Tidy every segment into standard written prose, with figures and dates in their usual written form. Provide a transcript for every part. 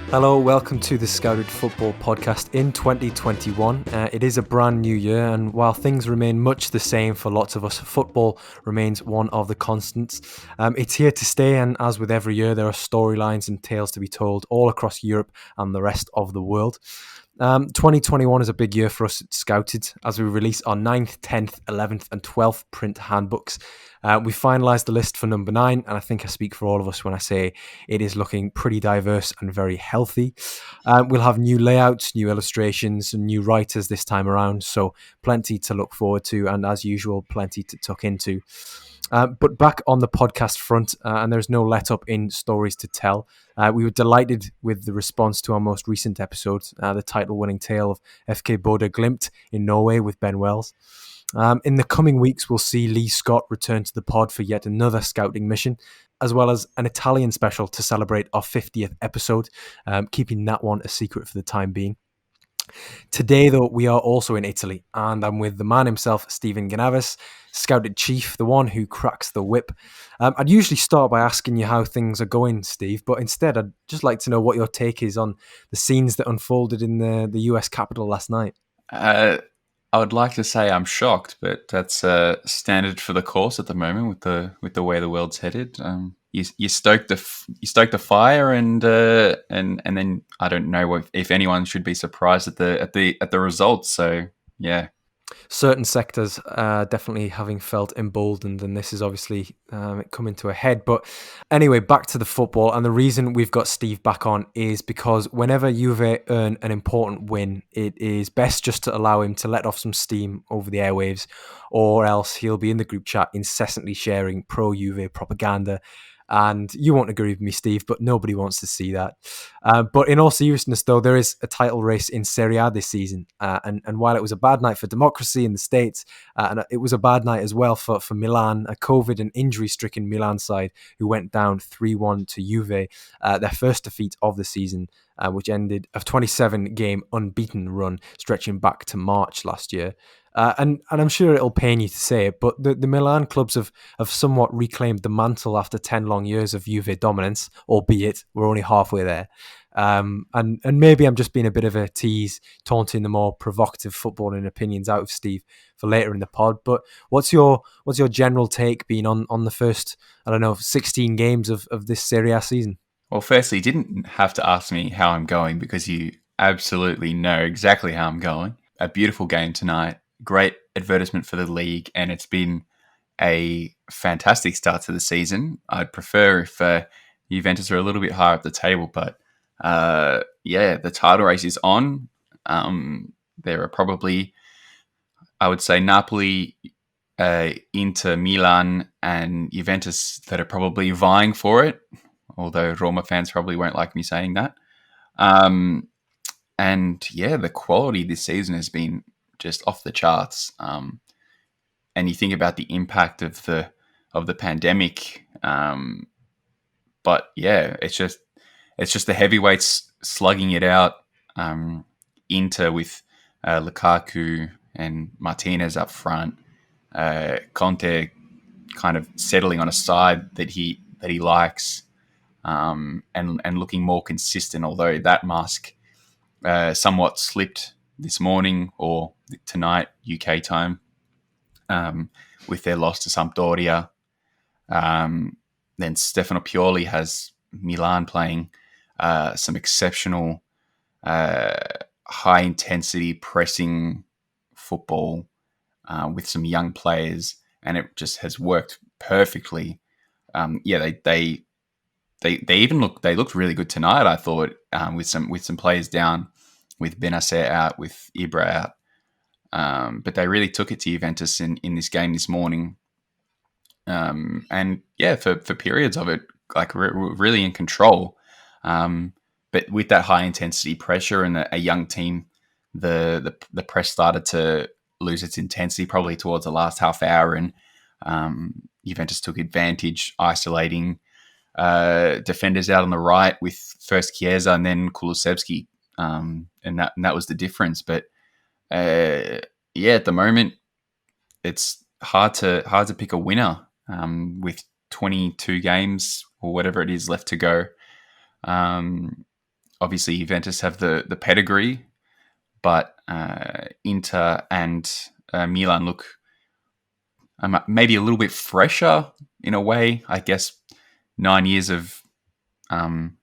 Hello, welcome to the Scouted Football Podcast in 2021. It is a brand new year, and while things remain much the same for lots of us, football remains one of the constants. It's here to stay, and as with every year, there are storylines and tales to be told all across Europe and the rest of the world. 2021 is a big year for us at Scouted as we release our 9th, 10th, 11th and 12th print handbooks. We finalised the list for number 9, and I think I speak for all of us when I say it is looking pretty diverse and very healthy. We'll have new layouts, new illustrations and new writers this time around, so plenty to look forward to and, as usual, plenty to tuck into. But back on the podcast front, and there's no let up in stories to tell. We were delighted with the response to our most recent episode, the title-winning tale of FK Bodø Glimt in Norway with Ben Wells. In the coming weeks, we'll see Lee Scott return to the pod for yet another scouting mission, as well as an Italian special to celebrate our 50th episode, keeping that one a secret for the time being. Today, though, we are also in Italy, and I'm with the man himself, Stephen Ganavas, Scouted Chief, the one who cracks the whip. I'd usually start by asking you how things are going, Steve, but instead I'd just like to know what your take is on the scenes that unfolded in the US Capitol last night. I would like to say I'm shocked, but that's standard for the course at the moment with the way the world's headed. You stoke the fire, and then I don't know if anyone should be surprised at the results. So yeah. Certain sectors definitely having felt emboldened, and this is obviously coming to a head. But anyway, back to the football, and the reason we've got Steve back on is because whenever Juve earn an important win, it is best just to allow him to let off some steam over the airwaves, or else he'll be in the group chat incessantly sharing pro-Juve propaganda. And you won't agree with me, Steve, but nobody wants to see that. But in all seriousness, though, there is a title race in Serie A this season. And while it was a bad night for democracy in the States, and it was a bad night as well for Milan, a COVID and injury-stricken Milan side who went down 3-1 to Juve, their first defeat of the season, which ended a 27-game unbeaten run stretching back to March last year. And I'm sure it'll pain you to say it, but the Milan clubs have somewhat reclaimed the mantle after 10 long years of Juve dominance, albeit we're only halfway there. And maybe I'm just being a bit of a tease, taunting the more provocative footballing opinions out of Steve for later in the pod. But what's your general take being on the first, 16 games of this Serie A season? Well, firstly, you didn't have to ask me how I'm going because you absolutely know exactly how I'm going. A beautiful game tonight. Great advertisement for the league, and it's been a fantastic start to the season. I'd prefer if Juventus are a little bit higher up the table, but the title race is on. There are probably, I would say, Napoli, Inter, Milan, and Juventus that are probably vying for it, although Roma fans probably won't like me saying that. The quality this season has been just off the charts. And you think about the impact of the pandemic. It's just the heavyweights slugging it out. Inter with Lukaku and Martinez up front. Conte kind of settling on a side that he likes, and looking more consistent. Although that mask somewhat slipped this morning or tonight UK time, with their loss to Sampdoria. Then Stefano Pioli has Milan playing some exceptional high intensity pressing football with some young players, and it just has worked perfectly. They looked really good tonight, I thought, with some players down, with Benacer out, with Ibra out. But they really took it to Juventus in this game this morning. For periods of it, like really in control. But with that high intensity pressure and a young team, the press started to lose its intensity probably towards the last half hour, and Juventus took advantage, isolating defenders out on the right with first Chiesa and then Kulusevski. And that was the difference. But at the moment, it's hard to pick a winner with 22 games or whatever it is left to go. obviously Juventus have the pedigree, but Inter and Milan look maybe a little bit fresher in a way. I guess 9 years of um,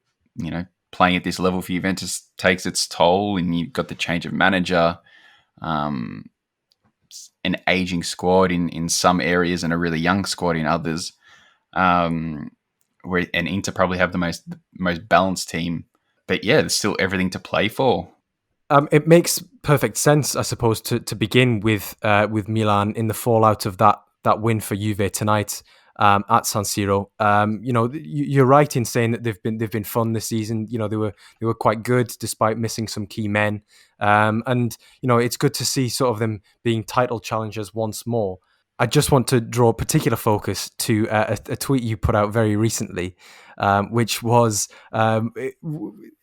playing at this level for Juventus takes its toll, and you've got the change of manager, um, an aging squad in some areas, and a really young squad in others. Um, and Inter probably have the most balanced team, but yeah, there's still everything to play for. It makes perfect sense, I suppose, to begin with Milan in the fallout of that win for Juve tonight at San Siro. You're right in saying that they've been fun this season. They were quite good despite missing some key men, and it's good to see sort of them being title challengers once more. I just want to draw particular focus to a tweet you put out very recently, which was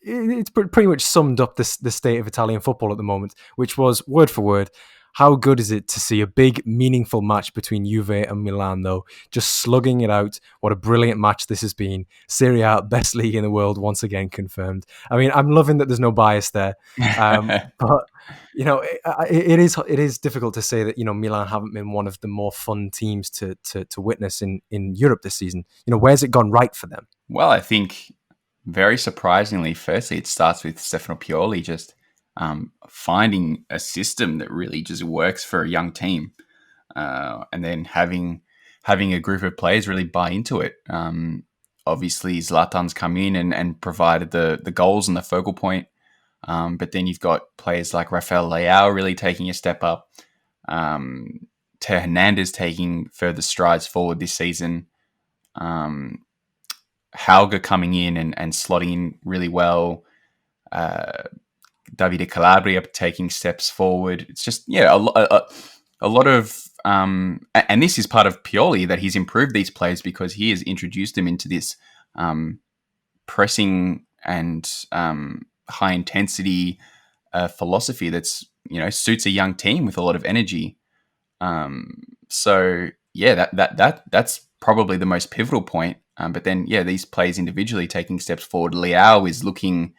it's pretty much summed up the state of Italian football at the moment, which was word for word. How good is it to see a big, meaningful match between Juve and Milan, though? Just slugging it out. What a brilliant match this has been. Serie A, best league in the world, once again confirmed. I mean, I'm loving that there's no bias there. But it is difficult to say that Milan haven't been one of the more fun teams to witness in Europe this season. Where's it gone right for them? Well, I think very surprisingly, firstly, it starts with Stefano Pioli just finding a system that really just works for a young team, and then having a group of players really buy into it. Obviously, Zlatan's come in and provided the goals and the focal point, but then you've got players like Rafael Leao really taking a step up. Teo Hernandez taking further strides forward this season. Hauger coming in and slotting in really well. Davide Calabria taking steps forward. It's just, a lot of, and this is part of Pioli, that he's improved these players because he has introduced them into this pressing and high intensity philosophy that's, suits a young team with a lot of energy. So yeah, that's probably the most pivotal point. But then, these players individually taking steps forward. Leao is looking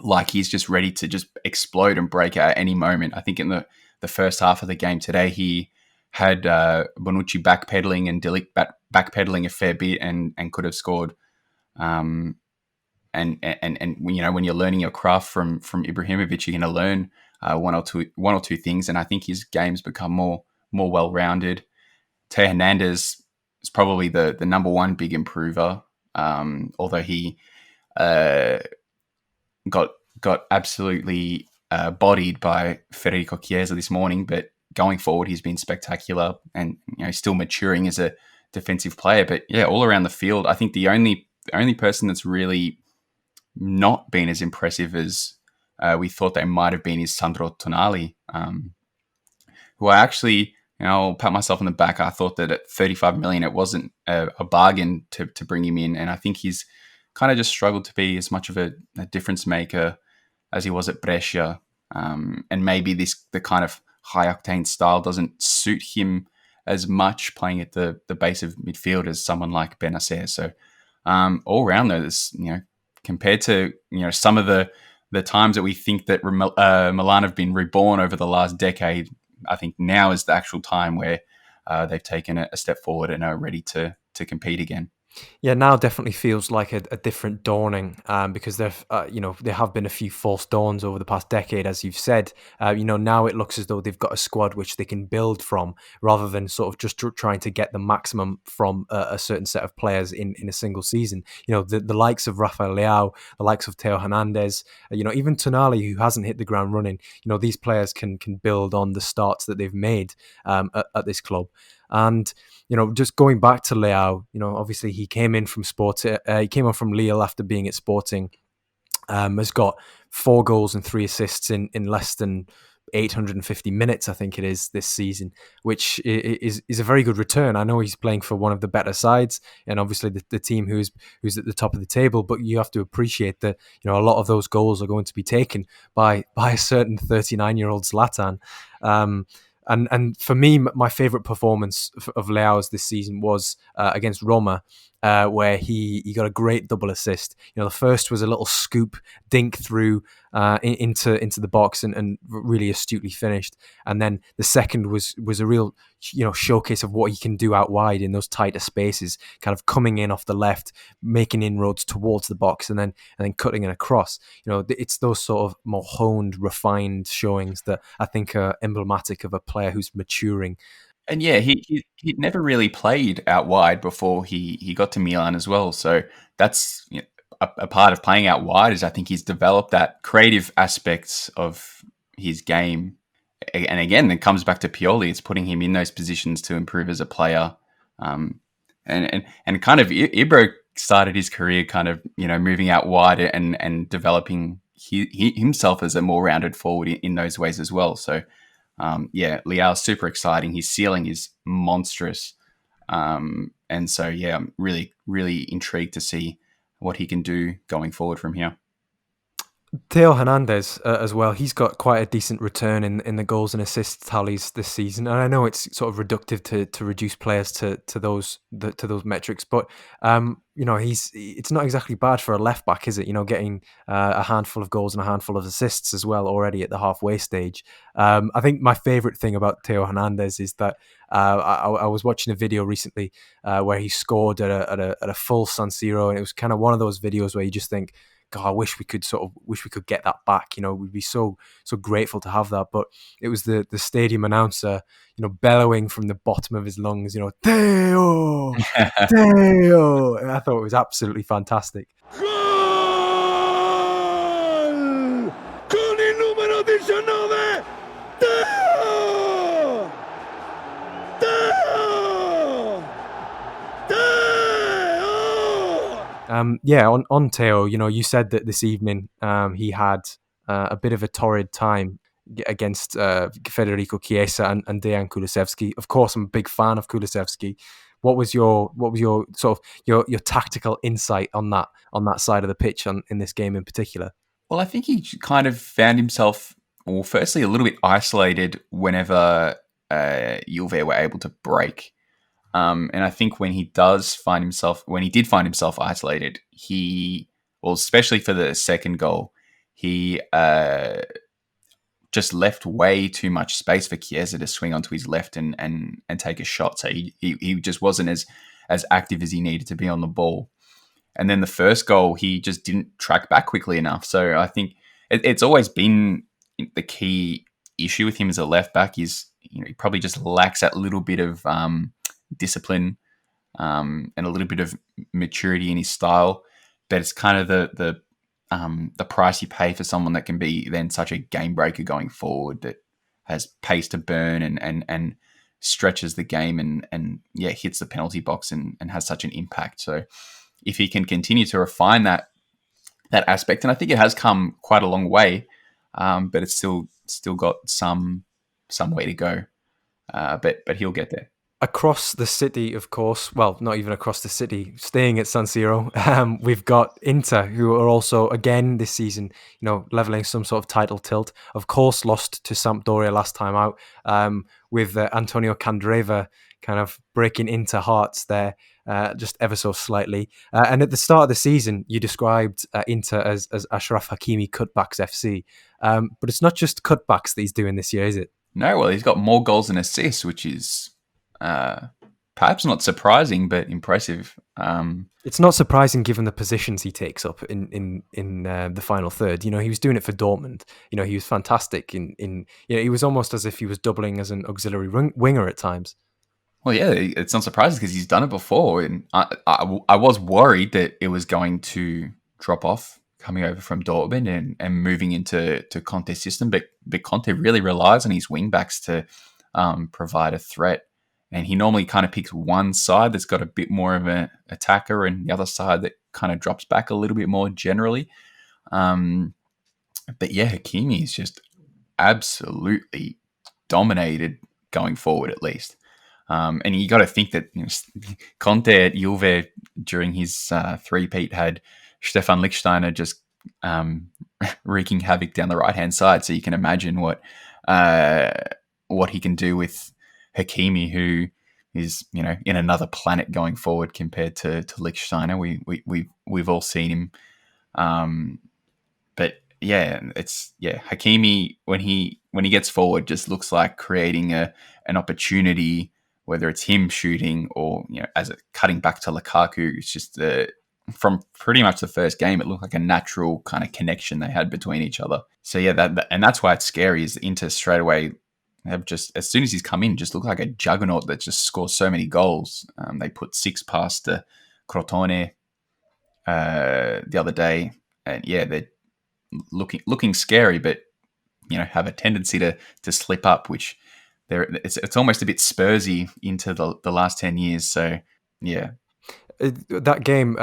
like he's just ready to just explode and break out at any moment. I think in the first half of the game today, he had Bonucci backpedaling and Delic backpedaling a fair bit and could have scored. And when you're learning your craft from Ibrahimovic, you're going to learn one or two things. And I think his game's become more well-rounded. Teo Hernandez is probably the number one big improver, although he got absolutely bodied by Federico Chiesa this morning. But going forward, he's been spectacular and still maturing as a defensive player. But yeah, all around the field, I think the only person that's really not been as impressive as we thought they might have been is Sandro Tonali, who I actually, I'll pat myself on the back. I thought that at 35 million, it wasn't a bargain to bring him in. And I think he's kind of just struggled to be as much of a difference maker as he was at Brescia. And maybe the kind of high octane style doesn't suit him as much, playing at the base of midfield as someone like Benacer. So all around though, this, compared to, some of the times that we think that Milan have been reborn over the last decade, I think now is the actual time where they've taken a step forward and are ready to compete again. Yeah, now definitely feels like a different dawning because there have been a few false dawns over the past decade, as you've said. Now it looks as though they've got a squad which they can build from, rather than sort of just trying to get the maximum from a certain set of players in a single season. The likes of Rafael Leao, the likes of Teo Hernandez, even Tonali, who hasn't hit the ground running. These players can build on the starts that they've made at this club. And just going back to Leao, obviously he came in from he came on from Lille after being at Sporting. Has got 4 goals and 3 assists in less than 850 minutes, I think it is, this season, which is a very good return. I know he's playing for one of the better sides, and obviously the team who's at the top of the table. But you have to appreciate that a lot of those goals are going to be taken by a certain 39-year-old Zlatan. And for me, my favourite performance of Leao's this season was against Roma. where he got a great double assist. You know, the first was a little scoop dink through into the box and really astutely finished, and then the second was a real showcase of what he can do out wide in those tighter spaces, kind of coming in off the left, making inroads towards the box, and then cutting it across. You know, it's those sort of more honed, refined showings that I think are emblematic of a player who's maturing. And yeah, he'd never really played out wide before he got to Milan as well. So that's a part of playing out wide is I think he's developed that creative aspects of his game. And again, it comes back to Pioli. It's putting him in those positions to improve as a player. And kind of Ibro started his career kind of moving out wide and developing himself as a more rounded forward in those ways as well. So. Leao's super exciting. His ceiling is monstrous. And so, yeah, I'm really, really intrigued to see what he can do going forward from here. Theo Hernandez as well. He's got quite a decent return in the goals and assists tallies this season, and I know it's sort of reductive to reduce players to those metrics, but it's not exactly bad for a left back, is it? You know, getting a handful of goals and a handful of assists as well already at the halfway stage. I think my favorite thing about Theo Hernandez is that I was watching a video recently where he scored at a full San Siro, and it was kind of one of those videos where you just think, God, I wish we could get that back. You know, we'd be so grateful to have that. But it was the stadium announcer, bellowing from the bottom of his lungs, Theo, Theo. And I thought it was absolutely fantastic. Gol! Con il numero 19! Theo! Theo! Theo! On Theo, you said that this evening he had a bit of a torrid time against Federico Chiesa and Dejan Kulusevski. Of course, I'm a big fan of Kulusevski. What was your sort of your tactical insight on that side of the pitch in this game in particular? Well, I think he kind of found himself, well, firstly, a little bit isolated whenever Juve were able to break. And I think when he did find himself isolated, especially for the second goal, he just left way too much space for Chiesa to swing onto his left and take a shot. So he just wasn't as active as he needed to be on the ball. And then the first goal, he just didn't track back quickly enough. So I think it's always been the key issue with him as a left back is he probably just lacks that little bit of discipline and a little bit of maturity in his style. But it's kind of the price you pay for someone that can be then such a game breaker going forward, that has pace to burn and stretches the game and hits the penalty box and has such an impact. So if he can continue to refine that aspect, and I think it has come quite a long way, but it's still got some way to go. But he'll get there. Across the city, of course, well, not even across the city, staying at San Siro, we've got Inter, who are also, again, this season, leveling some sort of title tilt. Of course, lost to Sampdoria last time out, with Antonio Candreva kind of breaking into hearts there, just ever so slightly. And at the start of the season, you described Inter as Ashraf Hakimi cutbacks FC. But it's not just cutbacks that he's doing this year, is it? No, well, he's got more goals and assists, which is perhaps not surprising, but impressive. It's not surprising given the positions he takes up in the final third. He was doing it for Dortmund. He was fantastic he was almost as if he was doubling as an auxiliary winger at times. Well, yeah, it's not surprising because he's done it before, and I was worried that it was going to drop off coming over from Dortmund and moving into Conte's system, but Conte really relies on his wing backs to provide a threat. And he normally kind of picks one side that's got a bit more of an attacker and the other side that kind of drops back a little bit more generally. But yeah, Hakimi is just absolutely dominated going forward, at least. And you got to think that Conte at Juve during his three-peat had Stefan Lichtsteiner just wreaking havoc down the right-hand side. So you can imagine what he can do with Hakimi, who is in another planet going forward compared to Lichtsteiner. We've all seen him, but Hakimi when he gets forward just looks like creating an opportunity, whether it's him shooting or as a cutting back to Lukaku. It's just from pretty much the first game, it looked like a natural kind of connection they had between each other. So and that's why it's scary. Is Inter straight away have just, as soon as he's come in, just look like a juggernaut that just scores so many goals. They put 6 past Crotone the other day, and they're looking scary, but have a tendency to slip up, which it's almost a bit Spursy into the last 10 years. So that game,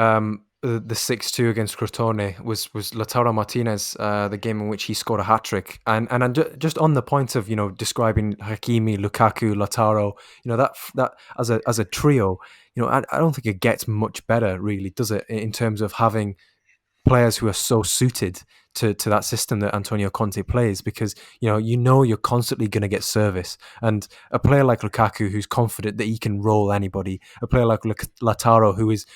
the 6-2 against Crotone was Lautaro Martinez, the game in which he scored a hat-trick. And I'm just on the point of, describing Hakimi, Lukaku, Lautaro, that as a trio, I don't think it gets much better, really, does it, in terms of having players who are so suited to that system that Antonio Conte plays, because you're constantly going to get service, and a player like Lukaku who's confident that he can roll anybody, a player like Lautaro who's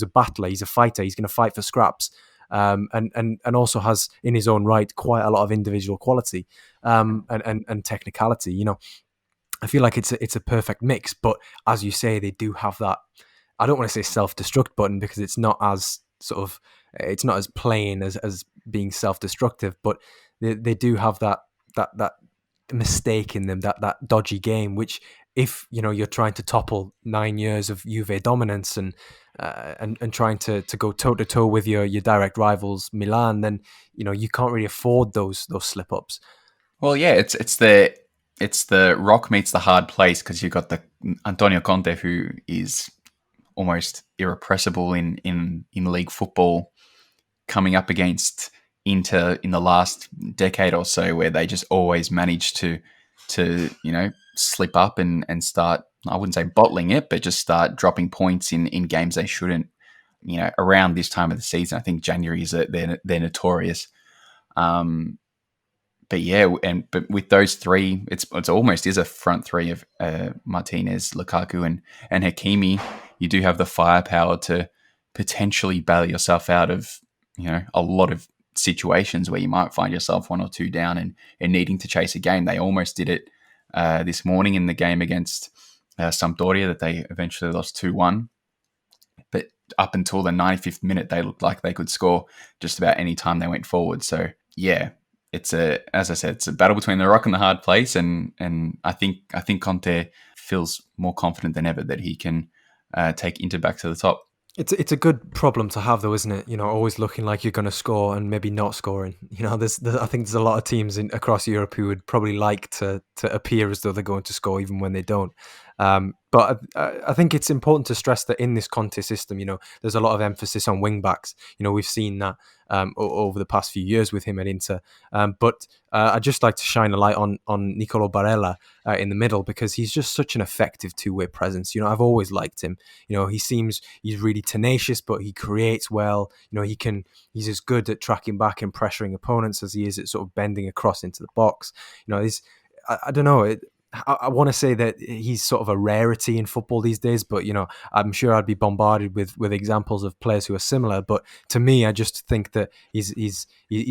a battler, he's a fighter, he's going to fight for scraps, and also has in his own right quite a lot of individual quality, and technicality. I feel like it's a perfect mix, but as you say, they do have that, I don't want to say self-destruct button, because it's not as it's not as plain as being self-destructive, but they do have that mistake in them, that dodgy game, which if you're trying to topple 9 years of Juve dominance and trying to go toe to toe with your direct rivals Milan, then you can't really afford those slip ups. Well, yeah, it's the rock meets the hard place, because you've got the Antonio Conte, who is almost irrepressible in league football, coming up against Inter in the last decade or so, where they just always manage to slip up and start, I wouldn't say bottling it, but just start dropping points in games they shouldn't. Around this time of the season, I think January is they're notorious. But with those three, it's almost is a front three of Martinez, Lukaku, and Hakimi. You do have the firepower to potentially bail yourself out of a lot of situations where you might find yourself 1 or 2 down and needing to chase a game. They almost did it this morning in the game against Sampdoria that they eventually lost 2-1. But up until the 95th minute, they looked like they could score just about any time they went forward. So yeah, as I said, it's a battle between the rock and the hard place, and I think Conte feels more confident than ever that he can take Inter back to the top. It's a good problem to have, though, isn't it? Always looking like you're going to score and maybe not scoring. I think there's a lot of teams across Europe who would probably like to appear as though they're going to score even when they don't. But I think it's important to stress that in this Conte system, there's a lot of emphasis on wing backs. We've seen that over the past few years with him at Inter. But I'd just like to shine a light on Nicolo Barella in the middle, because he's just such an effective two-way presence. I've always liked him. He's really tenacious, but he creates well. He's as good at tracking back and pressuring opponents as he is at sort of bending across into the box. I don't know. I want to say that he's sort of a rarity in football these days, but I'm sure I'd be bombarded with examples of players who are similar. But to me, I just think that he's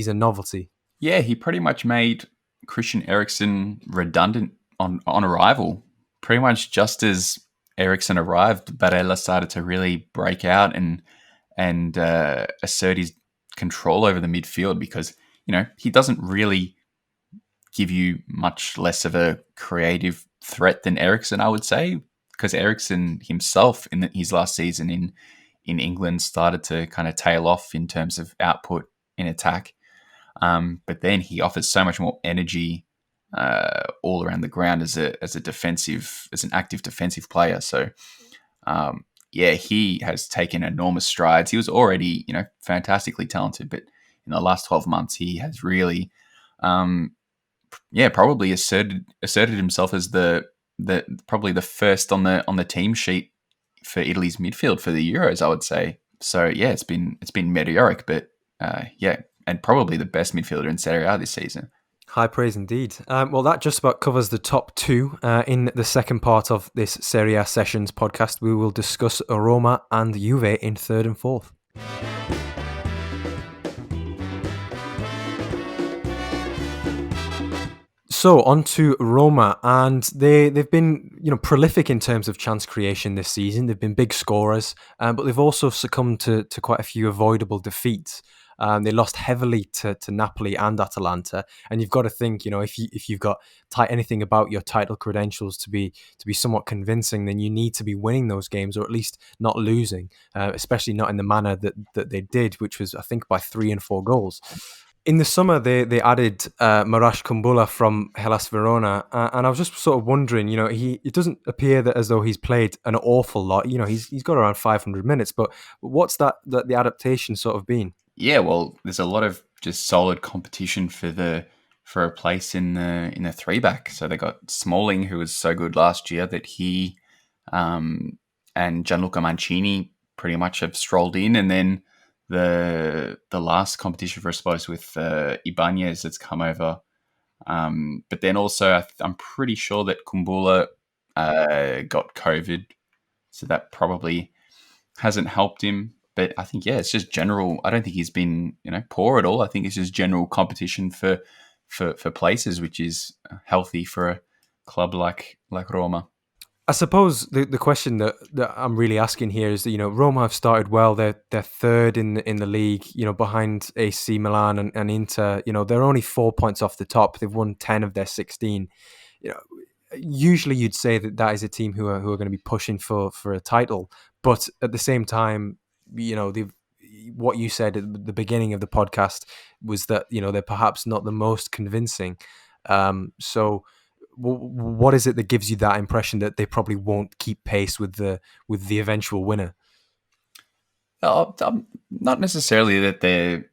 a novelty. Yeah, he pretty much made Christian Eriksen redundant on arrival. Pretty much just as Eriksen arrived, Barella started to really break out and assert his control over the midfield, because he doesn't really give you much less of a creative threat than Eriksen, I would say, because Eriksen himself in his last season in England started to kind of tail off in terms of output in attack. But then he offers so much more energy all around the ground as an active defensive player. So he has taken enormous strides. He was already fantastically talented, but in the last 12 months he has really probably asserted himself as probably the first on the team sheet for Italy's midfield for the Euros, I would say. So yeah, it's been meteoric, but and probably the best midfielder in Serie A this season. High praise indeed. Well, that just about covers the top two. In the second part of this Serie A Sessions podcast, we will discuss Roma and Juve in third and fourth. So on to Roma, and they've been prolific in terms of chance creation this season. They've been big scorers, but they've also succumbed to quite a few avoidable defeats. They lost heavily to Napoli and Atalanta, and you've got to think, if you've got anything about your title credentials to be somewhat convincing, then you need to be winning those games, or at least not losing, especially not in the manner that they did, which was, I think, by 3 and 4 goals. In the summer, they added Marash Kumbula from Hellas Verona, and I was just sort of wondering, it doesn't appear that as though he's played an awful lot. He's got around 500 minutes, but what's the adaptation sort of been? Yeah, well, there's a lot of just solid competition for a place in the 3-back. So they got Smalling, who was so good last year that he and Gianluca Mancini pretty much have strolled in, and then the last competition for a spot is with Ibanez that's come over. But then also I'm pretty sure that Kumbula got COVID, so that probably hasn't helped him. But I think, it's just general. I don't think he's been poor at all. I think it's just general competition for places, which is healthy for a club like Roma. I suppose the question that I'm really asking here is that Roma have started well. They're third in the league, behind AC Milan and Inter. They're only 4 points off the top. They've won 10 of their 16. Usually you'd say that is a team who are going to be pushing for a title, but at the same time, what you said at the beginning of the podcast was that they're perhaps not the most convincing. So what is it that gives you that impression that they probably won't keep pace with the eventual winner? Not necessarily that they're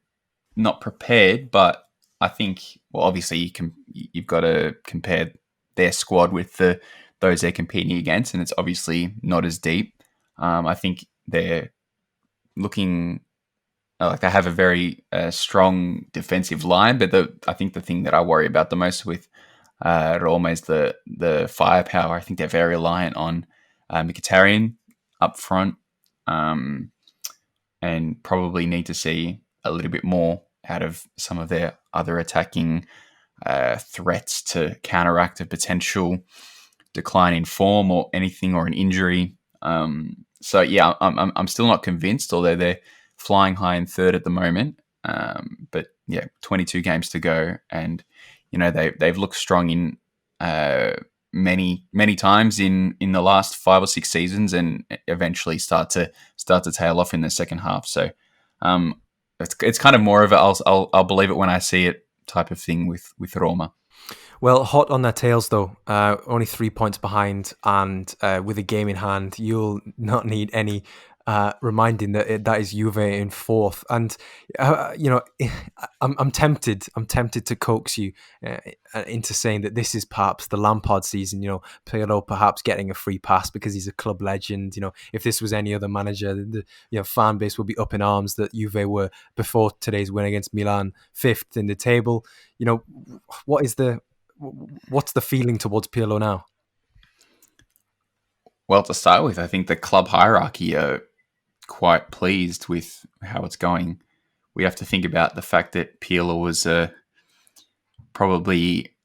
not prepared, but I think, well, obviously you've got to compare their squad with those they're competing against, and it's obviously not as deep. I think they're looking like they have a very strong defensive line, but I think the thing that I worry about the most with Roma is the firepower. I think they're very reliant on Mkhitaryan up front, and probably need to see a little bit more out of some of their other attacking threats to counteract a potential decline in form or anything, or an injury. So yeah, I'm still not convinced, although they're flying high in third at the moment. But yeah, 22 games to go, and they've looked strong in many times in the last 5 or 6 seasons, and eventually start to tail off in the second half. So it's kind of more of a I'll believe it when I see it type of thing with Roma. Well, hot on their tails though, only 3 points behind, and with a game in hand, you'll not need any reminding that is Juve in fourth. And I'm tempted to coax you into saying that this is perhaps the Lampard season. Pirlo perhaps getting a free pass because he's a club legend. If this was any other manager, the fan base would be up in arms that Juve were, before today's win against Milan, fifth in the table. What's the feeling towards Pirlo now? Well, to start with, I think the club hierarchy are quite pleased with how it's going. We have to think about the fact that Pirlo was probably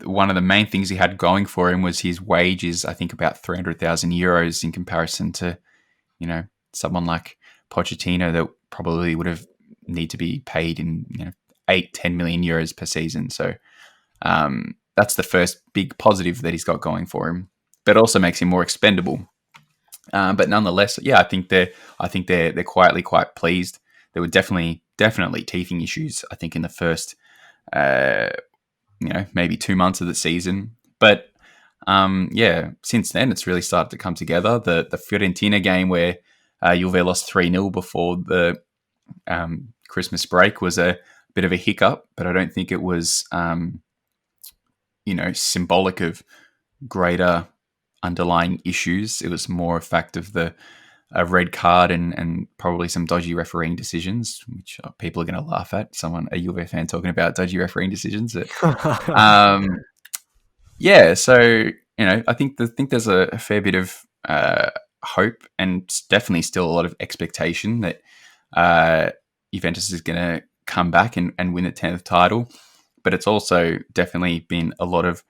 one of the main things he had going for him was his wages. I think about 300,000 euros in comparison to, someone like Pochettino that probably would have need to be paid in 8-10 million euros per season. So that's the first big positive that he's got going for him, but also makes him more expendable. But nonetheless, yeah, I think they're quietly quite pleased. There were definitely teething issues, I think, in the first maybe 2 months of the season. But since then it's really started to come together. The Fiorentina game where Juve lost 3-0 before the Christmas break was a bit of a hiccup, but I don't think it was symbolic of greater underlying issues. It was more a fact of the a red card and probably some dodgy refereeing decisions, which people are going to laugh at. A Juve fan talking about dodgy refereeing decisions. Yeah, so I think there's a fair bit of hope and definitely still a lot of expectation that Juventus is going to come back and win the 10th title. But it's also definitely been a lot of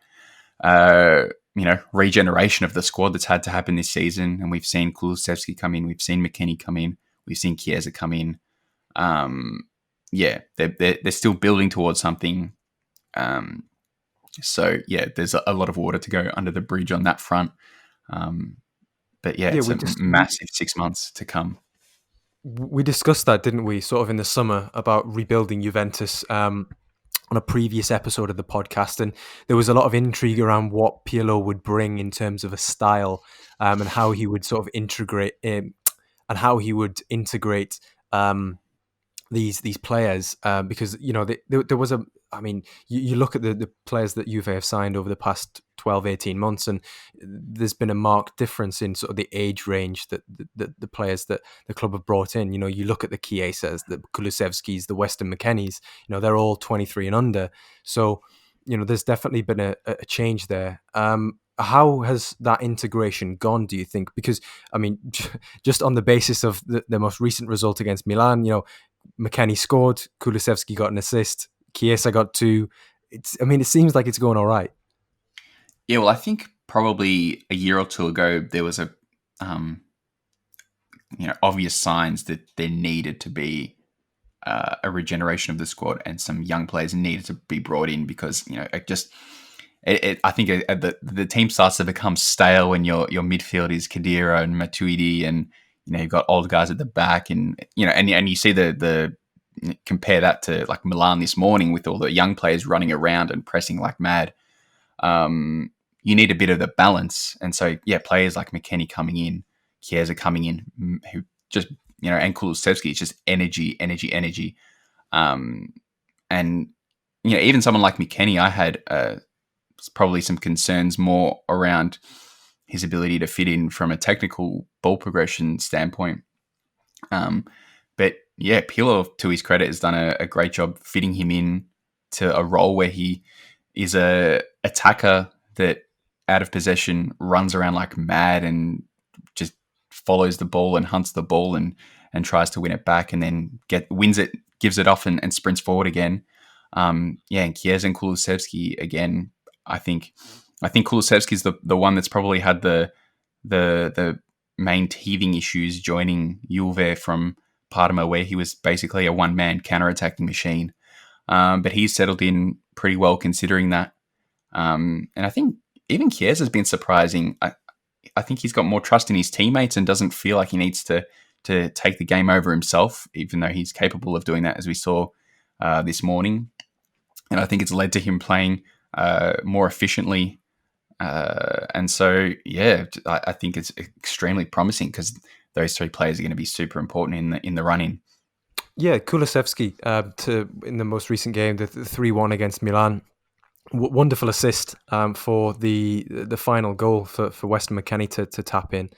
regeneration of the squad that's had to happen this season. And we've seen Kulusevski come in, we've seen McKennie come in, we've seen Chiesa come in. They're still building towards something. So yeah, there's a lot of water to go under the bridge on that front. But yeah, it's a massive 6 months to come. We discussed that, didn't we, sort of in the summer, about rebuilding Juventus on a previous episode of the podcast, and there was a lot of intrigue around what Pirlo would bring in terms of a style, and how he would sort of integrate these players, because there was you look at the players that Juve have signed over the past 12, 18 months, and there's been a marked difference in sort of the age range that the players that the club have brought in. You look at the Chiesas, the Kulusevskis, the Weston McKennies, they're all 23 and under. So, there's definitely been a change there. How has that integration gone, do you think? Because, just on the basis of the most recent result against Milan, McKennie scored, Kulusevski got an assist, Chiesa got 2. It seems like it's going all right. Yeah, well, I think probably a year or two ago there was obvious signs that there needed to be a regeneration of the squad, and some young players needed to be brought in because I think the team starts to become stale when your midfield is Khedira and Matuidi, and you've got old guys at the back, and you see the compare that to like Milan this morning with all the young players running around and pressing like mad. You need a bit of the balance, and so players like McKennie coming in, Chiesa coming in, who just and Kulusevski, it's just energy. And even someone like McKennie, I had probably some concerns more around his ability to fit in from a technical ball progression standpoint. But Pirlo, to his credit, has done a great job fitting him in to a role where he is a attacker that out of possession runs around like mad and just follows the ball and hunts the ball and tries to win it back, and then wins it, gives it off and sprints forward again. And Chiesa and Kulusevski again. I think Kulusevski's the one that's probably had the main teething issues joining Juve from Parma, where he was basically a one-man counter-attacking machine. But he's settled in pretty well considering that. And I think even Chiesa's been surprising. I think he's got more trust in his teammates and doesn't feel like he needs to take the game over himself, even though he's capable of doing that, as we saw this morning. And I think it's led to him playing more efficiently. And so, I think it's extremely promising because those 3 players are going to be super important in the run-in. Yeah, Kulusevski in the most recent game, the 3-1 against Milan. Wonderful assist for the final goal for Weston McKennie to tap in.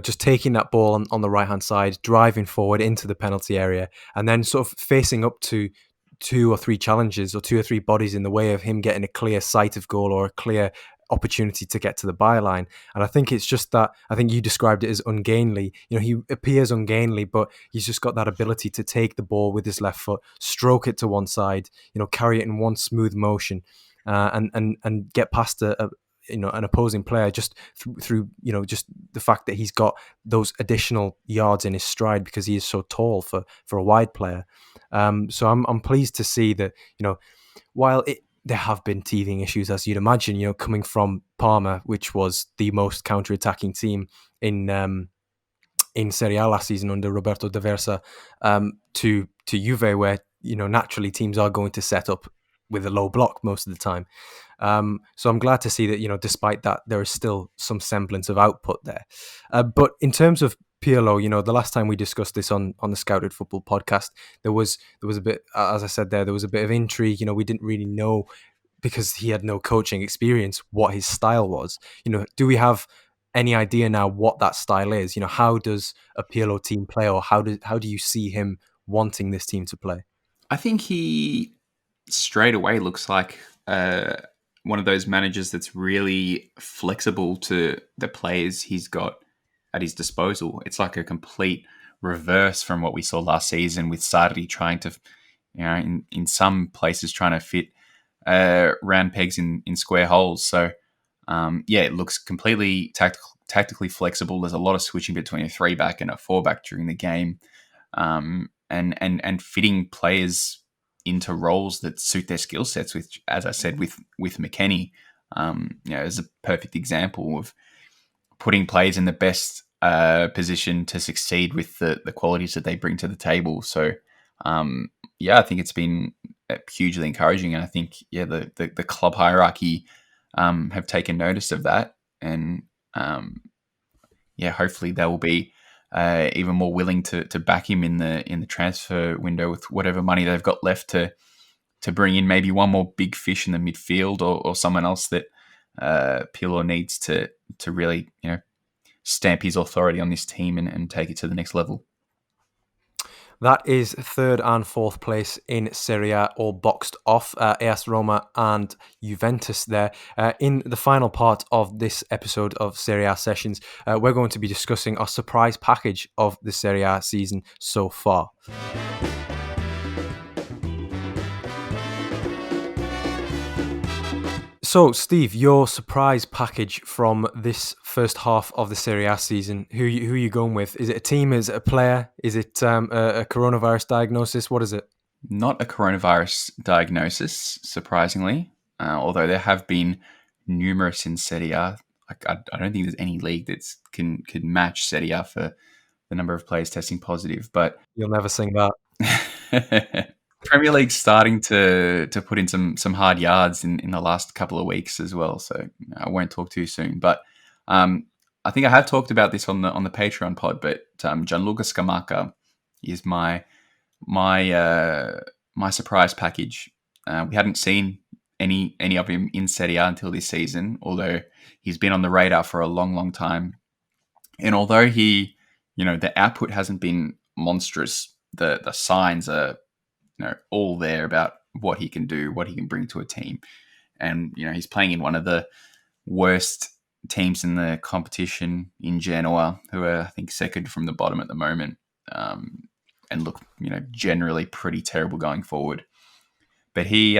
Just taking that ball on the right-hand side, driving forward into the penalty area, and then sort of facing up to 2 or 3 challenges or 2 or 3 bodies in the way of him getting a clear sight of goal or a clear opportunity to get to the byline. And I think it's just that, I think you described it as ungainly. He appears ungainly, but he's just got that ability to take the ball with his left foot, stroke it to one side, carry it in one smooth motion, and get past an opposing player just through just the fact that he's got those additional yards in his stride because he is so tall for a wide player. So I'm pleased to see that while there have been teething issues, as you'd imagine, coming from Parma, which was the most counter-attacking team in Serie A last season under Roberto De Versa, to Juve, where naturally teams are going to set up with a low block most of the time. So I'm glad to see that despite that, there is still some semblance of output there. But in terms of Pirlo, the last time we discussed this on the Scouted Football podcast, there was a bit, as I said there was a bit of intrigue. We didn't really know, because he had no coaching experience, what his style was. Do we have any idea now what that style is? How does a Pirlo team play, or how do you see him wanting this team to play? I think he straight away looks like one of those managers that's really flexible to the players he's got at his disposal. It's like a complete reverse from what we saw last season with Sarri trying to, in some places trying to fit round pegs in square holes. So, it looks completely tactically flexible. There's a lot of switching between a 3-back and a 4-back during the game, and fitting players into roles that suit their skill sets. Which, as I said, with McKennie, is a perfect example of putting players in the best position to succeed with the qualities that they bring to the table. So, I think it's been hugely encouraging, and I think the club hierarchy have taken notice of that, and hopefully they will be even more willing to back him in the transfer window with whatever money they've got left to bring in maybe one more big fish in the midfield, or someone else that Pirlo needs to really stamp his authority on this team and take it to the next level. That is third and fourth place in Serie A, all boxed off. AS Roma and Juventus there. In the final part of this episode of Serie A Sessions, we're going to be discussing our surprise package of the Serie A season so far. So, Steve, your surprise package from this first half of the Serie A season, who are you going with? Is it a team? Is it a player? Is it a coronavirus diagnosis? What is it? Not a coronavirus diagnosis, surprisingly, although there have been numerous in Serie A. I don't think there's any league that can match Serie A for the number of players testing positive. But you'll never sing that. Premier League's starting to put in some hard yards in the last couple of weeks as well, so I won't talk too soon. But I think I have talked about this on the Patreon pod. But Gianluca Scamacca is my surprise package. We hadn't seen any of him in Serie A until this season, although he's been on the radar for a long time. And although the output hasn't been monstrous, the signs are all there about what he can do, what he can bring to a team. And, he's playing in one of the worst teams in the competition in Genoa, who are, I think, second from the bottom at the moment, and look, generally pretty terrible going forward. But he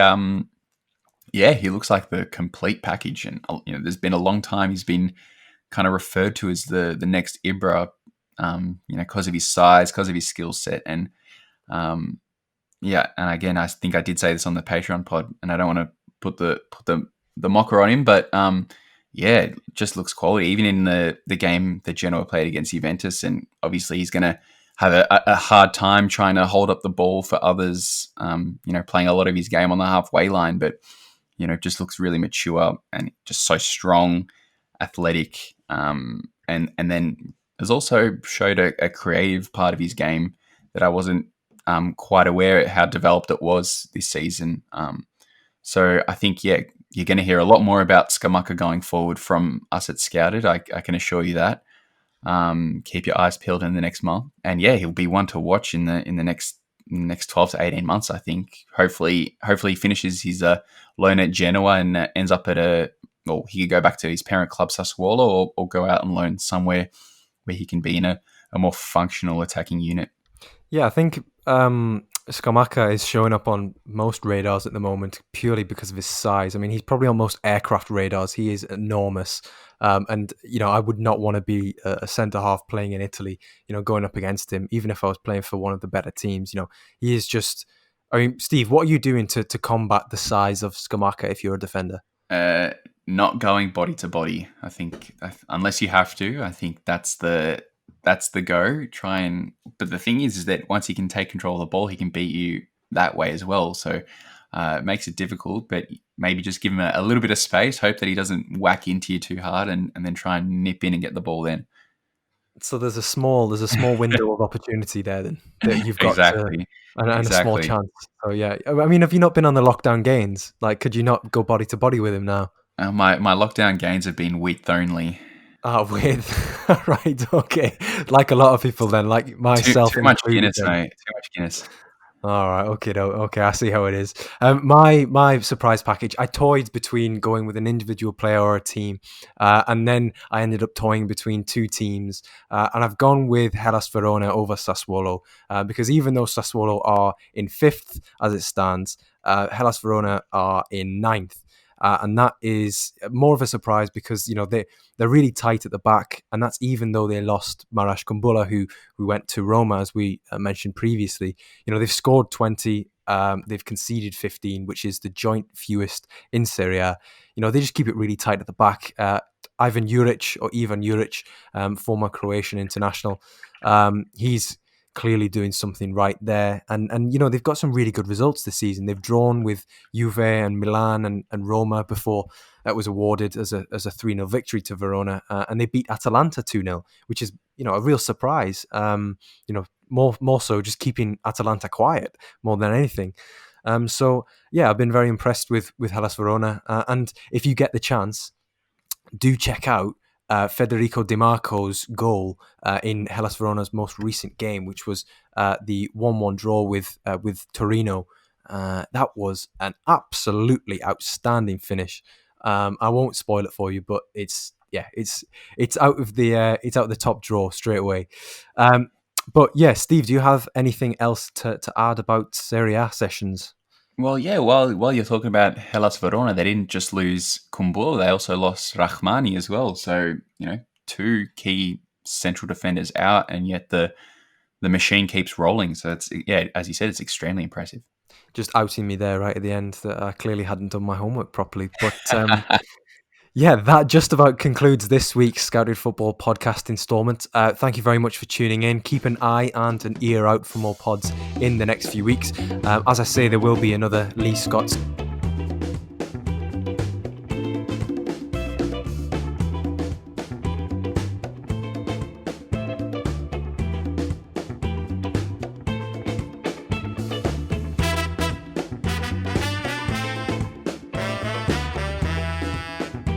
looks like the complete package. And, there's been a long time he's been kind of referred to as the next Ibra, because of his size, because of his skill set. And, and again, I think I did say this on the Patreon pod, and I don't want to put the mocker on him, but it just looks quality. Even in the game that Genoa played against Juventus, and obviously he's going to have a hard time trying to hold up the ball for others. Playing a lot of his game on the halfway line, but just looks really mature and just so strong, athletic, and then has also showed a creative part of his game that I wasn't quite aware how developed it was this season. So I think, you're going to hear a lot more about Scamacca going forward from us at Scouted. I can assure you that. Keep your eyes peeled in the next month. And he'll be one to watch in the next 12 to 18 months, I think. Hopefully he finishes his loan at Genoa and ends up he could go back to his parent club Sassuolo, or go out and loan somewhere where he can be in a more functional attacking unit. Yeah, I think Scamacca is showing up on most radars at the moment purely because of his size. I mean, he's probably on most aircraft radars. He is enormous. And I would not want to be a centre-half playing in Italy, going up against him, even if I was playing for one of the better teams. He is just... I mean, Steve, what are you doing to combat the size of Scamacca if you're a defender? Not going body to body. I think, unless you have to, I think that's the go. But the thing is that once he can take control of the ball, he can beat you that way as well. So it makes it difficult, but maybe just give him a little bit of space, hope that he doesn't whack into you too hard, and then try and nip in and get the ball then. So there's a small window of opportunity there then that you've got exactly. And a small chance. So I mean, have you not been on the lockdown gains? Like, could you not go body to body with him now? My lockdown gains have been width only. With right, okay, like a lot of people then, like myself Too much included. Guinness, Then. mate. Too much Guinness. All right, okay, no, okay, I see how it is. My surprise package, I toyed between going with an individual player or a team, and then I ended up toying between two teams, and I've gone with Hellas Verona over Sassuolo, because even though Sassuolo are in fifth as it stands, Hellas Verona are in ninth. And that is more of a surprise because they're really tight at the back, and that's even though they lost Marash Kumbula, who went to Roma, as we mentioned previously. They've scored 20, they've conceded 15, which is the joint fewest in Serie A. They just keep it really tight at the back. Ivan Juric, former Croatian international, he's clearly doing something right there. And they've got some really good results this season. They've drawn with Juve and Milan and Roma before that was awarded as a 3-0 victory to Verona. And they beat Atalanta 2-0, which is, a real surprise. More so just keeping Atalanta quiet more than anything. So yeah, I've been very impressed with Hellas Verona. And if you get the chance, do check out Federico Di Marco's goal in Hellas Verona's most recent game, which was the 1-1 draw with Torino. That was an absolutely outstanding finish. I won't spoil it for you, but it's out of the top draw straight away. But yeah, Steve, do you have anything else to add about Serie A sessions? Well, yeah. While you're talking about Hellas Verona, they didn't just lose Kumbula; they also lost Rahmani as well. So two key central defenders out, and yet the machine keeps rolling. So it's as you said, it's extremely impressive. Just outing me there right at the end that I clearly hadn't done my homework properly, but. Yeah, that just about concludes this week's Scouted Football podcast installment. Thank you very much for tuning in. Keep an eye and an ear out for more pods in the next few weeks. As I say, there will be another Lee Scott's